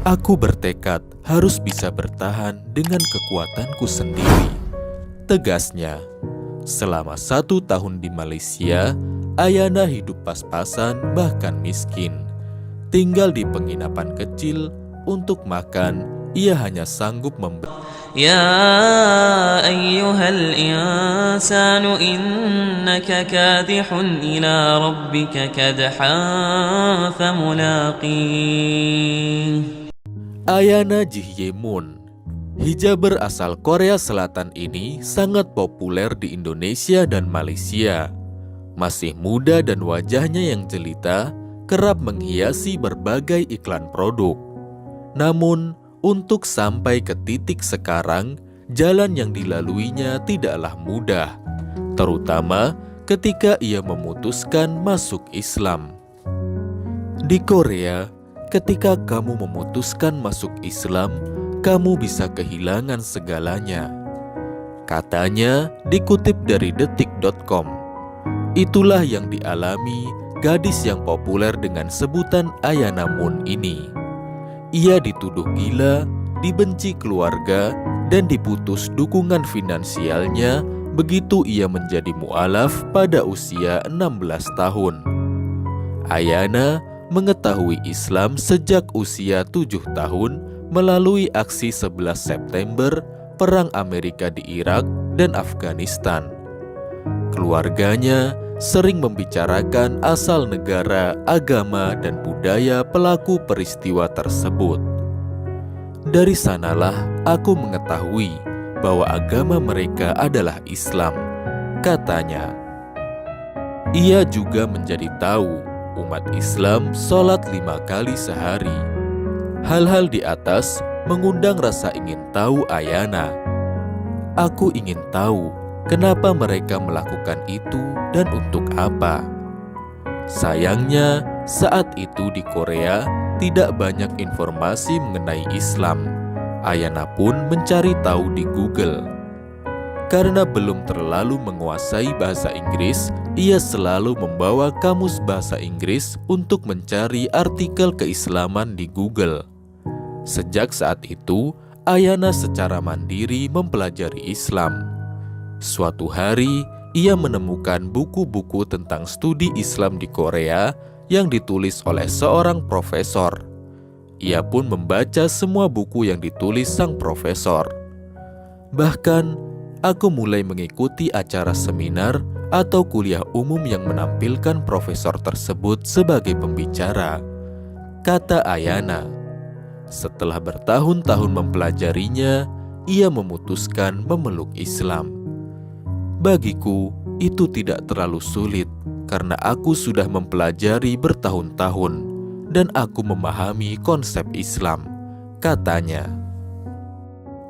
Aku bertekad harus bisa bertahan dengan kekuatanku sendiri. Tegasnya, selama 1 tahun di Malaysia, Ayana hidup pas-pasan bahkan miskin. Tinggal di penginapan kecil, untuk makan ia hanya sanggup membeli. يا أيها الإنسان إنك كادح إلى ربك كدحا فملاقيه. Ayana Jihyemun, hijaber asal Korea Selatan ini sangat populer di Indonesia dan Malaysia. Masih muda dan wajahnya yang jelita kerap menghiasi berbagai iklan produk. Namun, untuk sampai ke titik sekarang, jalan yang dilaluinya tidaklah mudah, terutama ketika ia memutuskan masuk Islam. Di Korea, ketika kamu memutuskan masuk Islam, kamu bisa kehilangan segalanya. Katanya dikutip dari detik.com. Itulah yang dialami gadis yang populer dengan sebutan Ayana Mun ini. Ia dituduh gila, dibenci keluarga, dan diputus dukungan finansialnya begitu ia menjadi mu'alaf pada usia 16 tahun. Ayana mengetahui Islam sejak usia 7 tahun melalui aksi 11 September, Perang Amerika di Irak dan Afghanistan. Keluarganya sering membicarakan asal negara, agama, dan budaya pelaku peristiwa tersebut. Dari sanalah aku mengetahui bahwa agama mereka adalah Islam, katanya. Ia juga menjadi tahu umat Islam sholat 5 kali sehari. Hal-hal di atas mengundang rasa ingin tahu Ayana. Aku ingin tahu kenapa mereka melakukan itu dan untuk apa. Sayangnya, saat itu di Korea tidak banyak informasi mengenai Islam. Ayana pun mencari tahu di Google. Karena belum terlalu menguasai bahasa Inggris, ia selalu membawa kamus bahasa Inggris untuk mencari artikel keislaman di Google. Sejak saat itu, Ayana secara mandiri mempelajari Islam. Suatu hari, ia menemukan buku-buku tentang studi Islam di Korea yang ditulis oleh seorang profesor. Ia pun membaca semua buku yang ditulis sang profesor. Bahkan, aku mulai mengikuti acara seminar atau kuliah umum yang menampilkan profesor tersebut sebagai pembicara, kata Ayana. Setelah bertahun-tahun mempelajarinya, ia memutuskan memeluk Islam. Bagiku, itu tidak terlalu sulit karena aku sudah mempelajari bertahun-tahun dan aku memahami konsep Islam, katanya.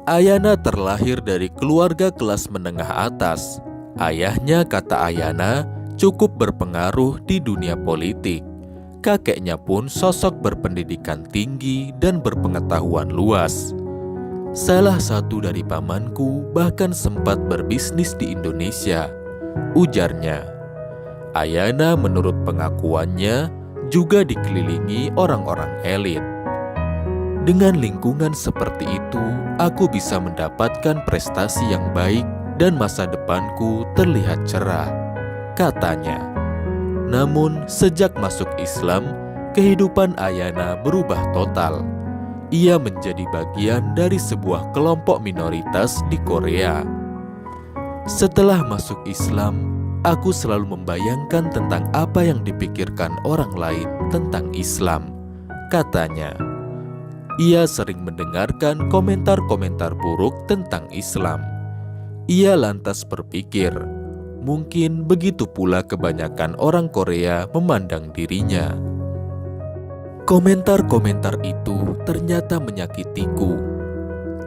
Ayana terlahir dari keluarga kelas menengah atas. Ayahnya, kata Ayana, cukup berpengaruh di dunia politik. Kakeknya pun sosok berpendidikan tinggi dan berpengetahuan luas. Salah satu dari pamanku bahkan sempat berbisnis di Indonesia, ujarnya. Ayana menurut pengakuannya juga dikelilingi orang-orang elit. Dengan lingkungan seperti itu, aku bisa mendapatkan prestasi yang baik dan masa depanku terlihat cerah, katanya. Namun, sejak masuk Islam, kehidupan Ayana berubah total. Ia menjadi bagian dari sebuah kelompok minoritas di Korea. Setelah masuk Islam, aku selalu membayangkan tentang apa yang dipikirkan orang lain tentang Islam, katanya. Ia sering mendengarkan komentar-komentar buruk tentang Islam. Ia lantas berpikir, mungkin begitu pula kebanyakan orang Korea memandang dirinya. Komentar-komentar itu ternyata menyakitiku,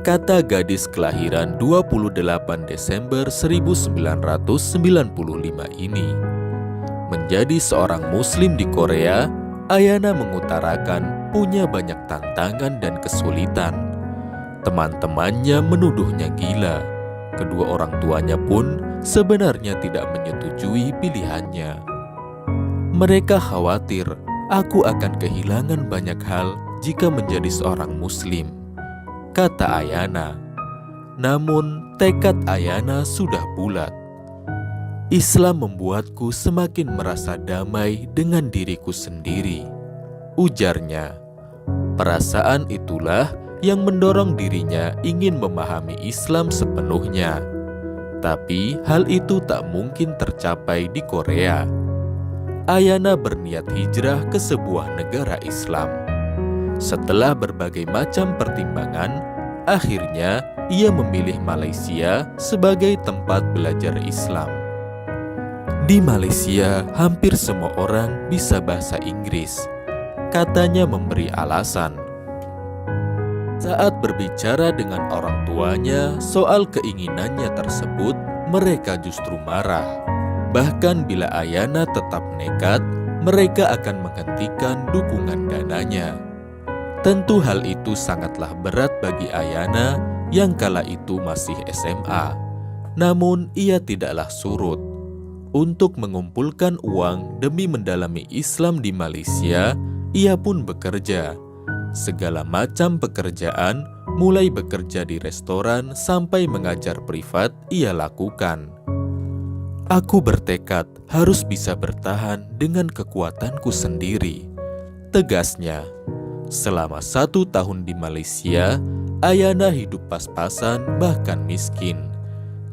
kata gadis kelahiran 28 Desember 1995 ini. Menjadi seorang Muslim di Korea, Ayana mengutarakan punya banyak tantangan dan kesulitan. Teman-temannya menuduhnya gila. Kedua orang tuanya pun sebenarnya tidak menyetujui pilihannya. Mereka khawatir aku akan kehilangan banyak hal jika menjadi seorang muslim, kata Ayana. Namun tekad Ayana sudah bulat. Islam membuatku semakin merasa damai dengan diriku sendiri, ujarnya. Perasaan itulah yang mendorong dirinya ingin memahami Islam sepenuhnya. Tapi hal itu tak mungkin tercapai di Korea. Ayana berniat hijrah ke sebuah negara Islam. Setelah berbagai macam pertimbangan, akhirnya ia memilih Malaysia sebagai tempat belajar Islam. Di Malaysia, hampir semua orang bisa bahasa Inggris. Katanya memberi alasan. Saat berbicara dengan orang tuanya soal keinginannya tersebut, mereka justru marah. Bahkan bila Ayana tetap nekat, mereka akan menghentikan dukungan dananya. Tentu hal itu sangatlah berat bagi Ayana yang kala itu masih SMA. Namun ia tidaklah surut. Untuk mengumpulkan uang demi mendalami Islam di Malaysia, ia pun bekerja. Segala macam pekerjaan, mulai bekerja di restoran sampai mengajar privat, ia lakukan. Aku bertekad harus bisa bertahan dengan kekuatanku sendiri, tegasnya. Selama 1 tahun di Malaysia, Ayana hidup pas-pasan bahkan miskin.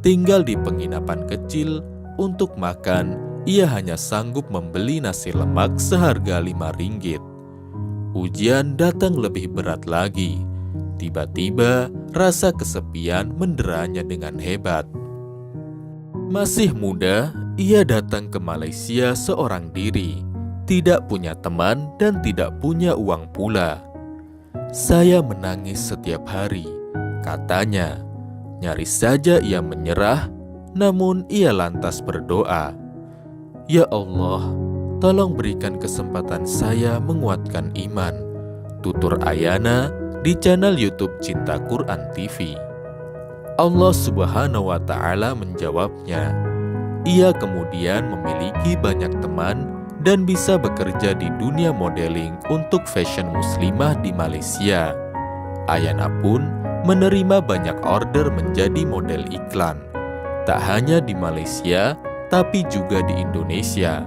Tinggal di penginapan kecil, untuk makan ia hanya sanggup membeli nasi lemak seharga RM5. Ujian datang lebih berat lagi. Tiba-tiba rasa kesepian menderanya dengan hebat. Masih muda, ia datang ke Malaysia seorang diri, tidak punya teman dan tidak punya uang pula. Saya menangis setiap hari, katanya. Nyaris saja ia menyerah, namun ia lantas berdoa, "Ya Allah, tolong berikan kesempatan saya menguatkan iman," tutur Ayana di channel YouTube Cinta Quran TV. Allah Subhanahu wa Ta'ala menjawabnya. Ia kemudian memiliki banyak teman dan bisa bekerja di dunia modeling untuk fashion muslimah di Malaysia. Ayana pun menerima banyak order menjadi model iklan, tak hanya di Malaysia, tapi juga di Indonesia.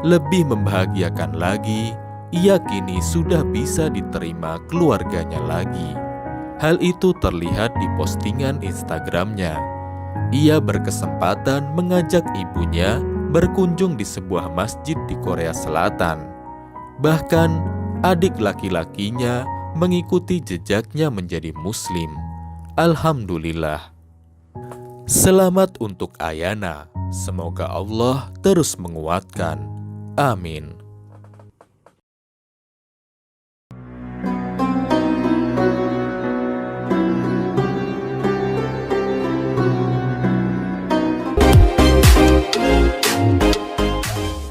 Lebih membahagiakan lagi, ia kini sudah bisa diterima keluarganya lagi. Hal itu terlihat di postingan Instagramnya. Ia berkesempatan mengajak ibunya berkunjung di sebuah masjid di Korea Selatan. Bahkan adik laki-lakinya mengikuti jejaknya menjadi Muslim. Alhamdulillah. Selamat untuk Ayana. Semoga Allah terus menguatkan. Amin.